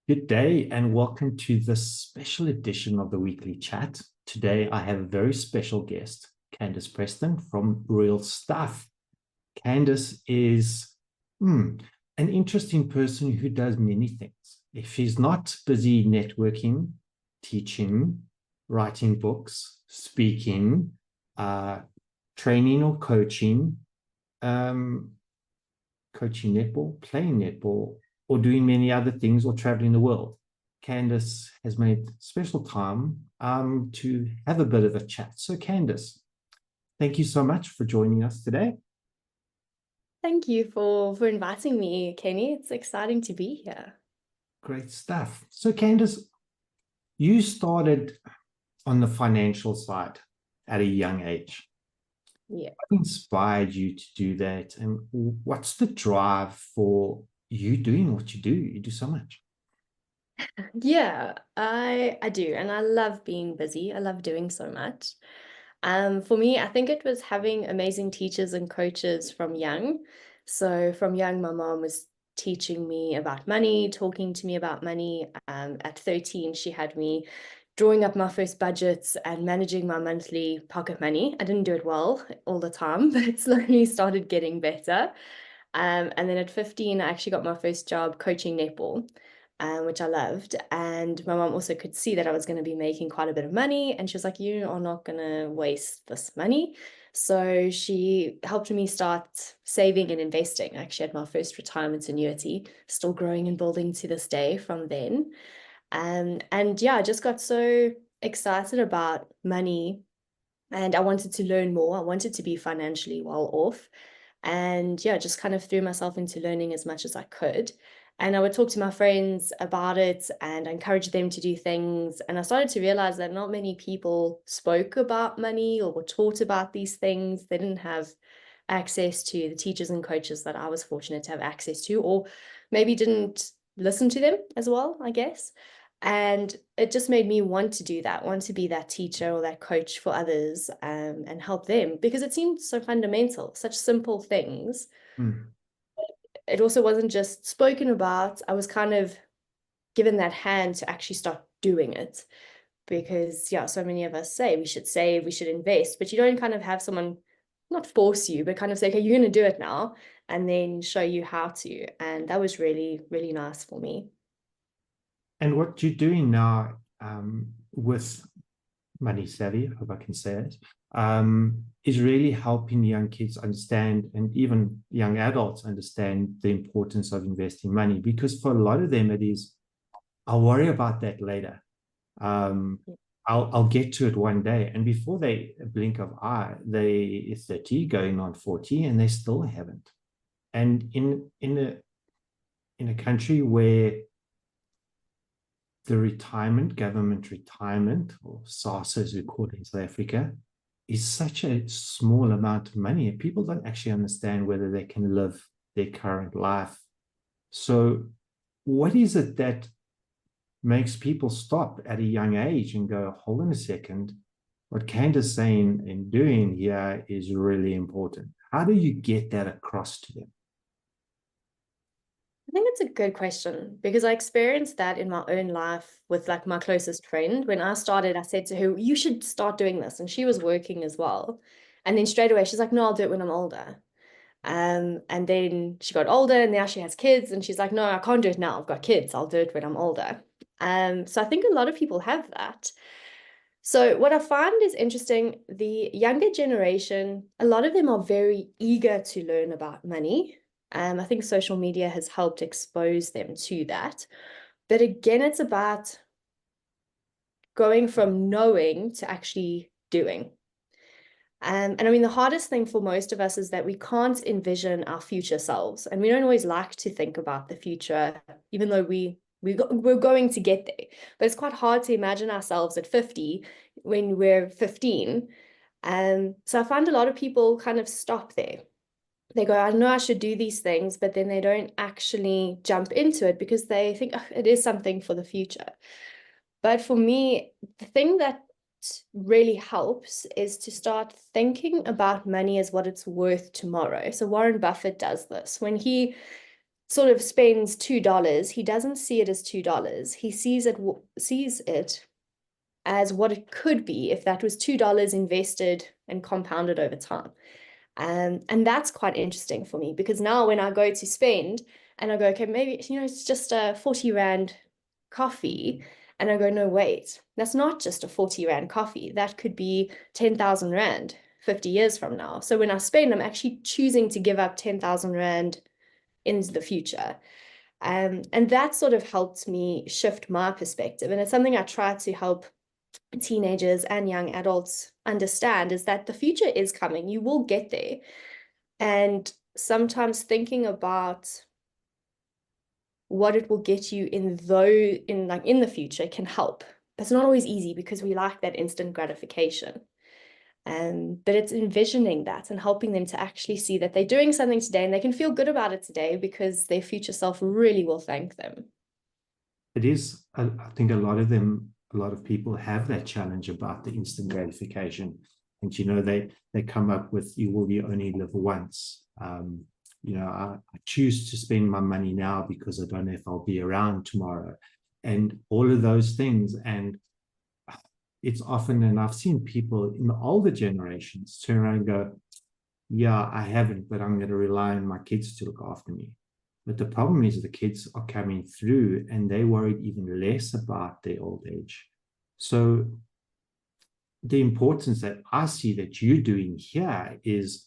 Good day and welcome to this special edition of the weekly chat. Today I have a very special guest, Candice Preston from Real Stuff. Candice is an interesting person who does many things. If she's not busy networking, teaching, writing books, speaking, training or coaching, coaching netball, playing netball, or doing many other things, or traveling the world, Candice has made special time to have a bit of a chat. So, Candice, thank you so much for joining us today. Thank you for inviting me, Kenny. It's exciting to be here. Great stuff. So, Candice, you started on the financial side at a young age. Yeah. What inspired you to do that? And what's the drive for you doing what you do? You do so much. Yeah, I do, and I love being busy. I love doing so much. For me, I think it was having amazing teachers and coaches from young. So from young, my mom was teaching me about money, talking to me about money. At 13, she had me drawing up my first budgets and managing my monthly pocket money. I didn't do it well all the time, but it slowly started getting better. And then at 15, I actually got my first job coaching netball, which I loved. And my mom also could see that I was going to be making quite a bit of money. And she was like, "You are not going to waste this money." So she helped me start saving and investing. I actually had my first retirement annuity, still growing and building to this day from then. And yeah, I just got so excited about money and I wanted to learn more. I wanted to be financially well off. And yeah, just kind of threw myself into learning as much as I could. And I would talk to my friends about it and encourage them to do things. And I started to realize that not many people spoke about money or were taught about these things. They didn't have access to the teachers and coaches that I was fortunate to have access to, or maybe didn't listen to them as well, I guess. And it just made me want to do that, want to be that teacher or that coach for others, and help them because it seemed so fundamental, such simple things. Mm. It also wasn't just spoken about. I was kind of given that hand to actually start doing it because, yeah, so many of us say we should save, we should invest, but you don't kind of have someone not force you, but kind of say, okay, you're going to do it now, and then show you how to. And that was really, really nice for me. And what you're doing now with Money Savvy, I hope I can say it, is really helping young kids understand and even young adults understand the importance of investing money. Because for a lot of them, it is, I'll worry about that later. Um, I'll get to it one day. And before they blink of eye, they 30 going on 40 and they still haven't. And in a country where the retirement, government retirement, or SARS as we call it in South Africa, is such a small amount of money. People don't actually understand whether they can live their current life. So, what is it that makes people stop at a young age and go, hold on a second, what Candace saying and doing here is really important? How do you get that across to them? I think it's a good question because I experienced that in my own life with like my closest friend. When I started, I said to her, "You should start doing this." And she was working as well. And then straight away, she's like, "No, I'll do it when I'm older." And then she got older and now she has kids and she's like, "No, I can't do it now. I've got kids. I'll do it when I'm older." So I think a lot of people have that. So what I find is interesting, the younger generation, a lot of them are very eager to learn about money. I think social media has helped expose them to that. But again, it's about going from knowing to actually doing. And I mean, the hardest thing for most of us is that we can't envision our future selves. And we don't always like to think about the future, even though we're going to get there. But it's quite hard to imagine ourselves at 50 when we're 15. So I find a lot of people kind of stop there. They go, "I know I should do these things," but then they don't actually jump into it because they think, "Oh, it is something for the future." But for me, the thing that really helps is to start thinking about money as what it's worth tomorrow. So Warren Buffett does this. When he sort of spends $2, he doesn't see it as $2. He sees it as what it could be if that was $2 invested and compounded over time. And that's quite interesting for me, because now when I go to spend and I go, okay, maybe, it's just a 40 Rand coffee. And I go, no, wait, that's not just a 40 Rand coffee. That could be 10,000 Rand 50 years from now. So when I spend, I'm actually choosing to give up 10,000 Rand into the future. And that sort of helped me shift my perspective. And it's something I try to help teenagers and young adults understand, is that the future is coming. You will get there. And sometimes thinking about what it will get you in the future can help. It's not always easy because we like that instant gratification. But it's envisioning that and helping them to actually see that they're doing something today and they can feel good about it today, because their future self really will thank them. It is, I think a lot of people have that challenge about the instant gratification. And, they come up with, you only live once. I choose to spend my money now because I don't know if I'll be around tomorrow. And all of those things. And it's often, and I've seen people in the older generations turn around and go, yeah, I haven't, but I'm going to rely on my kids to look after me. But the problem is the kids are coming through and they worried even less about their old age. So the importance that I see that you're doing here is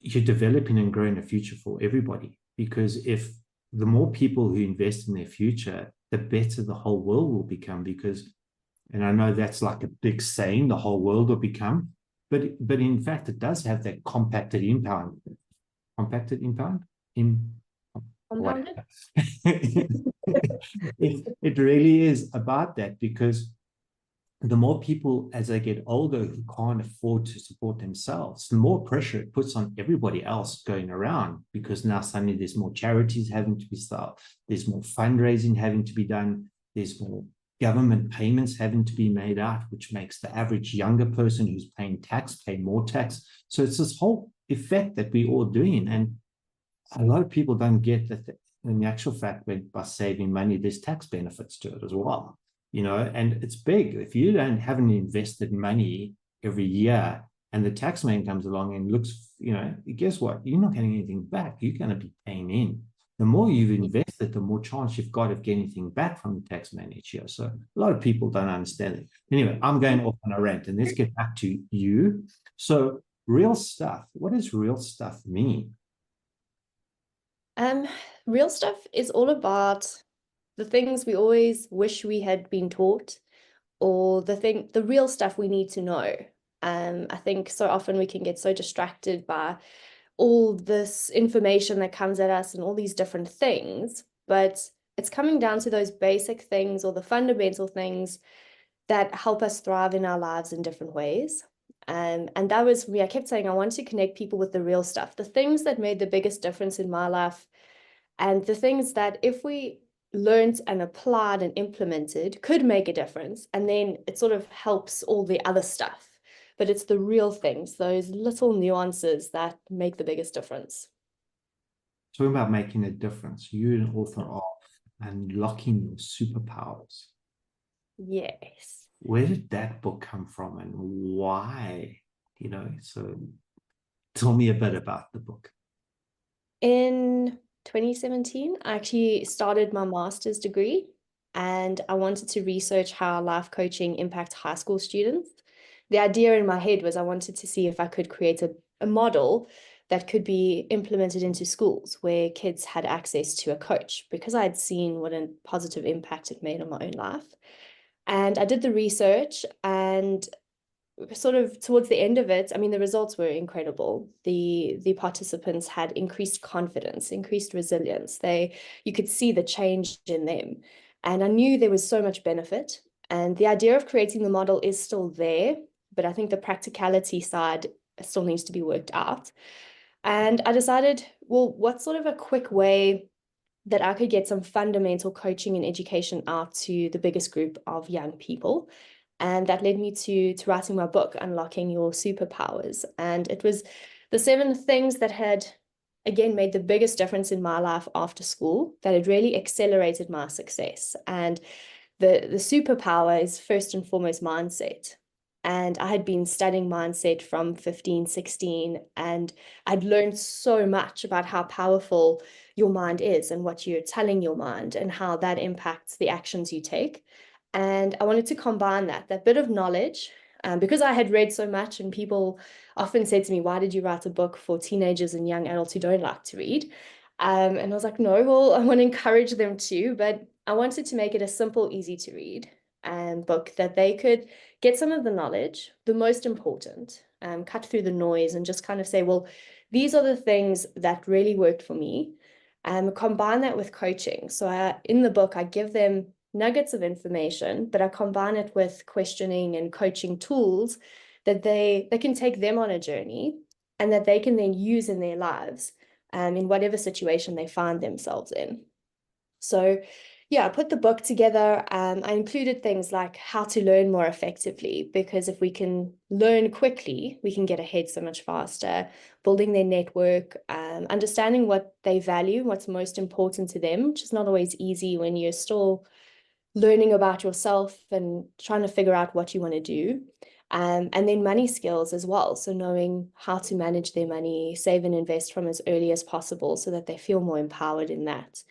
you're developing and growing a future for everybody. Because if the more people who invest in their future, the better the whole world will become. Because, and I know that's like a big saying, the whole world will become, but in fact, it does have that compacted impound. Compounded? It really is about that, because the more people as they get older who can't afford to support themselves, the more pressure it puts on everybody else going around, because now suddenly there's more charities having to be started, there's more fundraising having to be done, there's more government payments having to be made out, which makes the average younger person who's paying tax pay more tax. So it's this whole effect that we're all doing. And a lot of people don't get that in the actual fact that by saving money, there's tax benefits to it as well. And it's big. If you haven't invested money every year and the tax man comes along and looks, guess what? You're not getting anything back. You're going to be paying in. The more you've invested, the more chance you've got of getting anything back from the tax man each year. So a lot of people don't understand it. Anyway, I'm going off on a rant, and let's get back to you. So real stuff. What does real stuff mean? Real stuff is all about the things we always wish we had been taught, or the real stuff we need to know. I think so often we can get so distracted by all this information that comes at us and all these different things, but it's coming down to those basic things or the fundamental things that help us thrive in our lives in different ways. And that was me. I kept saying I want to connect people with the real stuff, the things that made the biggest difference in my life, and the things that if we learned and applied and implemented could make a difference. And then it sort of helps all the other stuff. But it's the real things, those little nuances that make the biggest difference. Talking about making a difference, you're an author of Unlocking Your Superpowers. Yes. Where did that book come from and why? So tell me a bit about the book. In 2017, I actually started my master's degree, and I wanted to research how life coaching impacts high school students. The idea in my head was I wanted to see if I could create a model that could be implemented into schools where kids had access to a coach, because I had seen what a positive impact it made on my own life. And I did the research, and sort of towards the end of it, I mean, the results were incredible. The participants had increased confidence, increased resilience. You could see the change in them. And I knew there was so much benefit. And the idea of creating the model is still there, but I think the practicality side still needs to be worked out. And I decided, well, what's sort of a quick way that I could get some fundamental coaching and education out to the biggest group of young people? And that led me to writing my book, Unlocking Your Superpowers. And it was the 7 things that had again made the biggest difference in my life after school, that it really accelerated my success. And the superpower is first and foremost mindset. And I had been studying mindset from 15, 16, and I'd learned so much about how powerful your mind is and what you're telling your mind and how that impacts the actions you take. And I wanted to combine that bit of knowledge, because I had read so much, and people often said to me, why did you write a book for teenagers and young adults who don't like to read? And I was like, no, well, I want to encourage them to, but I wanted to make it a simple, easy to read book that they could get some of the knowledge, the most important, cut through the noise and just kind of say, well, these are the things that really worked for me. Combine that with coaching. So in the book, I give them nuggets of information, but I combine it with questioning and coaching tools that they can take them on a journey and that they can then use in their lives, in whatever situation they find themselves in. So yeah, I put the book together. I included things like how to learn more effectively, because if we can learn quickly, we can get ahead so much faster, building their network, understanding what they value, what's most important to them, which is not always easy when you're still learning about yourself and trying to figure out what you want to do. And then money skills as well. So knowing how to manage their money, save and invest from as early as possible so that they feel more empowered in that.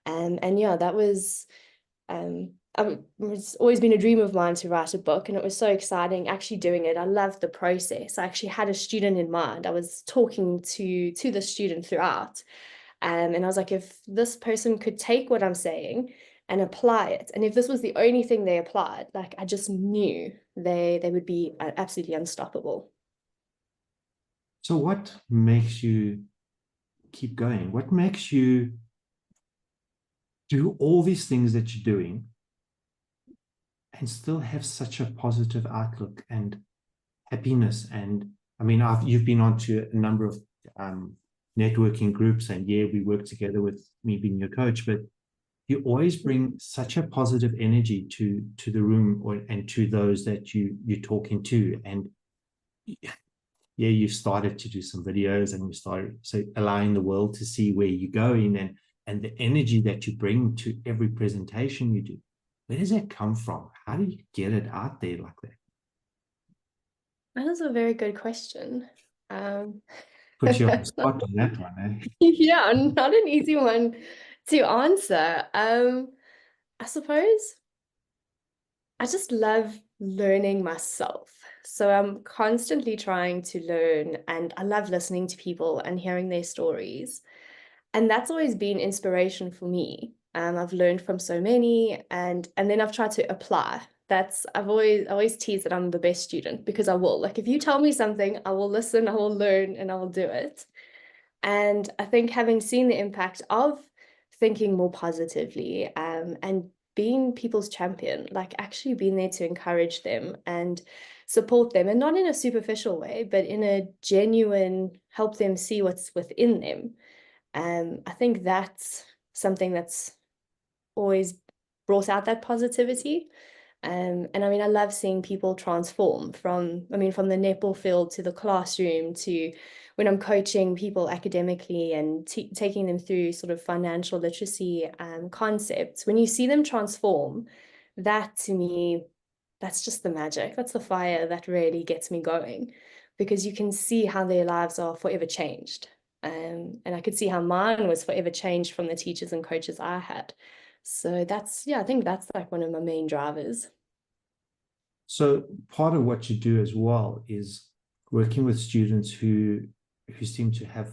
And yeah, that was, it's always been a dream of mine to write a book, and it was so exciting actually doing it. I loved the process. I actually had a student in mind. I was talking to the student throughout. And I was like, if this person could take what I'm saying and apply it, and if this was the only thing they applied, like I just knew they would be absolutely unstoppable. So what makes you keep going? What makes you do all these things that you're doing and still have such a positive outlook and happiness? And I mean, you've been on to a number of networking groups, and yeah, we work together with me being your coach, but you always bring such a positive energy to the room and to those that you're talking to. And yeah, you've started to do some videos, and you started so allowing the world to see where you're going, and the energy that you bring to every presentation you do. Where does that come from? How do you get it out there like that? That is a very good question. Put you on the spot on that one, eh? Yeah, not an easy one to answer. I suppose I just love learning myself. So I'm constantly trying to learn, and I love listening to people and hearing their stories. And that's always been inspiration for me. I've learned from so many, and then I've tried to apply. I've always teased that I'm the best student, because I will. Like if you tell me something, I will listen, I will learn, and I will do it. And I think having seen the impact of thinking more positively, and being people's champion, like actually being there to encourage them and support them, and not in a superficial way, but in a genuine help them see what's within them. I think that's something that's always brought out that positivity. And I mean, I love seeing people transform from, I mean, from the netball field to the classroom to when I'm coaching people academically and taking them through sort of financial literacy concepts. When you see them transform, that to me, that's just the magic. That's the fire that really gets me going, because you can see how their lives are forever changed. And I could see how mine was forever changed from the teachers and coaches I had. So that's, yeah, I think that's like one of my main drivers. So part of what you do as well is working with students who seem to have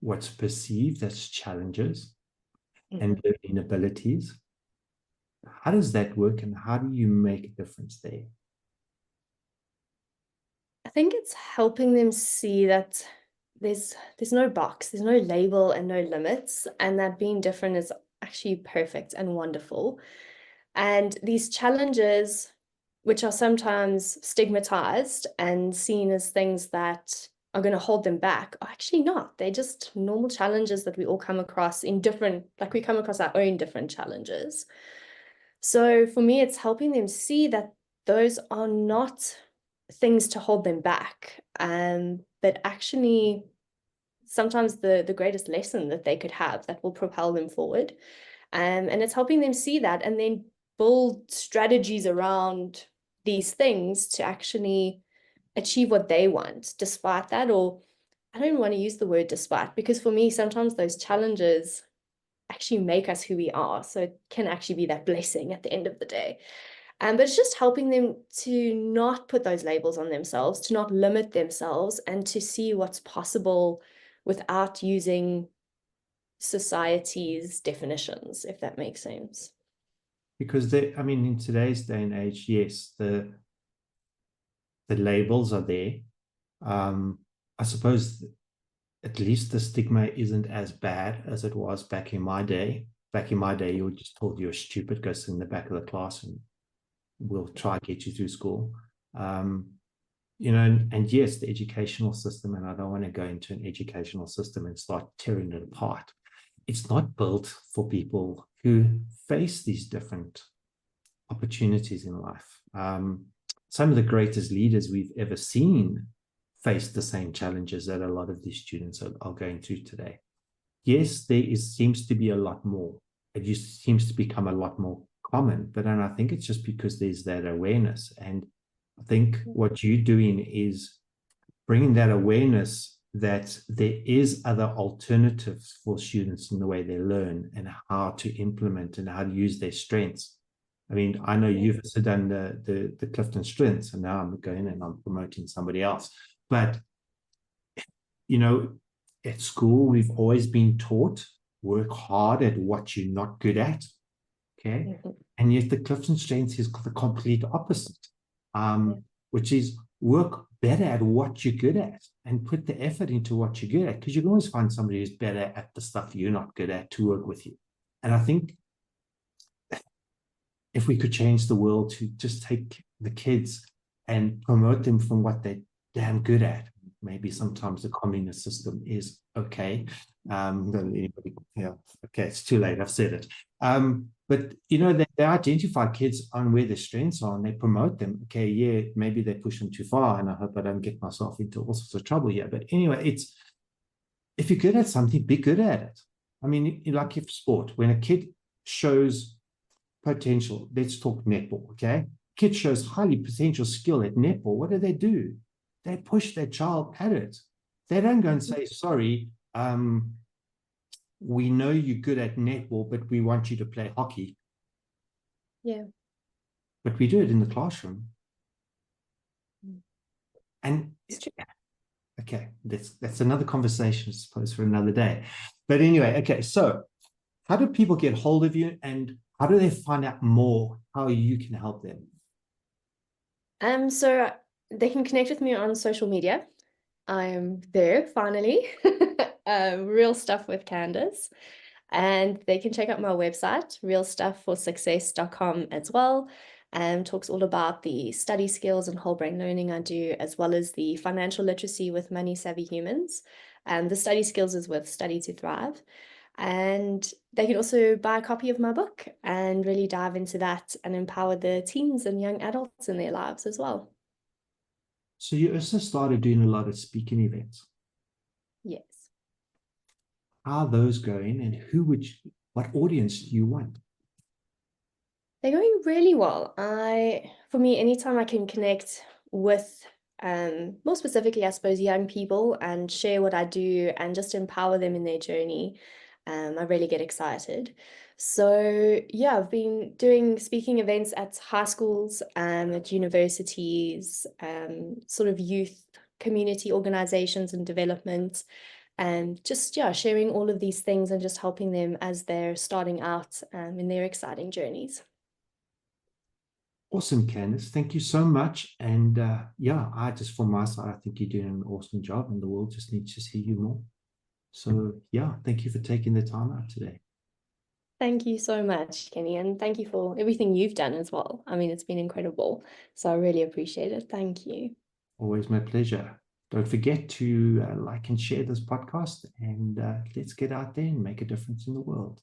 what's perceived as challenges and learning abilities. How does that work, and how do you make a difference there? I think it's helping them see that there's no box, there's no label and no limits, and that being different is actually perfect and wonderful. And these challenges, which are sometimes stigmatized and seen as things that are going to hold them back, are actually not. They're just normal challenges that we all come across in different, like we come across our own different challenges. So for me, it's helping them see that those are not things to hold them back, but actually sometimes the greatest lesson that they could have that will propel them forward. And it's helping them see that and then build strategies around these things to actually achieve what they want despite that. Or I don't want to use the word despite, because for me, sometimes those challenges actually make us who we are. So it can actually be that blessing at the end of the day. But it's just helping them to not put those labels on themselves, to not limit themselves, and to see what's possible without using society's definitions, if that makes sense. Because I mean, in today's day and age, yes, the labels are there. I suppose at least the stigma isn't as bad as it was back in my day. Back in my day, you were just told you're stupid, go sit in the back of the class and we'll try to get you through school. You know, and yes, the educational system, and I don't want to go into an educational system and start tearing it apart. It's not built for people who face these different opportunities in life. Some of the greatest leaders we've ever seen face the same challenges that a lot of these students are going through today. Yes, seems to be a lot more. It just seems to become a lot more common, but then I think it's just because there's that awareness. And I think what you're doing is bringing that awareness that there is other alternatives for students in the way they learn and how to implement and how to use their strengths. I mean, I know you've also done the Clifton strengths, and now I'm going and I'm promoting somebody else. But, you know, at school, we've always been taught, work hard at what you're not good at. Okay. And yet the Clifton strengths is the complete opposite, which is work better at what you're good at and put the effort into what you're good at, because you can always find somebody who's better at the stuff you're not good at to work with you. And I think if we could change the world to just take the kids and promote them from what they're damn good at. Maybe sometimes the communist system is okay. Anybody, yeah, okay, it's too late. I've said it. But you know, they identify kids on where their strengths are and they promote them. Okay, yeah, maybe they push them too far, and I hope I don't get myself into all sorts of trouble here. But anyway, it's if you're good at something, be good at it. I mean, like if sport, when a kid shows potential, let's talk netball, okay? Kid shows highly potential skill at netball. What do? They push their child at it. They don't go and say, sorry, we know you're good at netball, but we want you to play hockey. Yeah. But we do it in the classroom. And okay, that's another conversation, I suppose, for another day. But anyway, okay, so how do people get hold of you, and how do they find out more how you can help them? So they can connect with me on social media. I'm there finally. Real Stuff with Candice. And they can check out my website, realstuffforsuccess.com as well. Talks all about the study skills and whole brain learning I do, as well as the financial literacy with money savvy humans. The study skills is with Study to Thrive. And they can also buy a copy of my book and really dive into that and empower the teens and young adults in their lives as well. So you also started doing a lot of speaking events. Yes. How are those going, and what audience do you want? They're going really well. For me, anytime I can connect with, more specifically, I suppose, young people and share what I do and just empower them in their journey, I really get excited. So yeah, I've been doing speaking events at high schools, at universities, sort of youth community organizations and development, and just, yeah, sharing all of these things and just helping them as they're starting out in their exciting journeys. Awesome, Candice. Thank you so much. And yeah, from my side, I think you're doing an awesome job, and the world just needs to see you more. So yeah, thank you for taking the time out today. Thank you so much, Kenny, and thank you for everything you've done as well. I mean, it's been incredible. So I really appreciate it. Thank you. Always my pleasure. Don't forget to like and share this podcast, and let's get out there and make a difference in the world.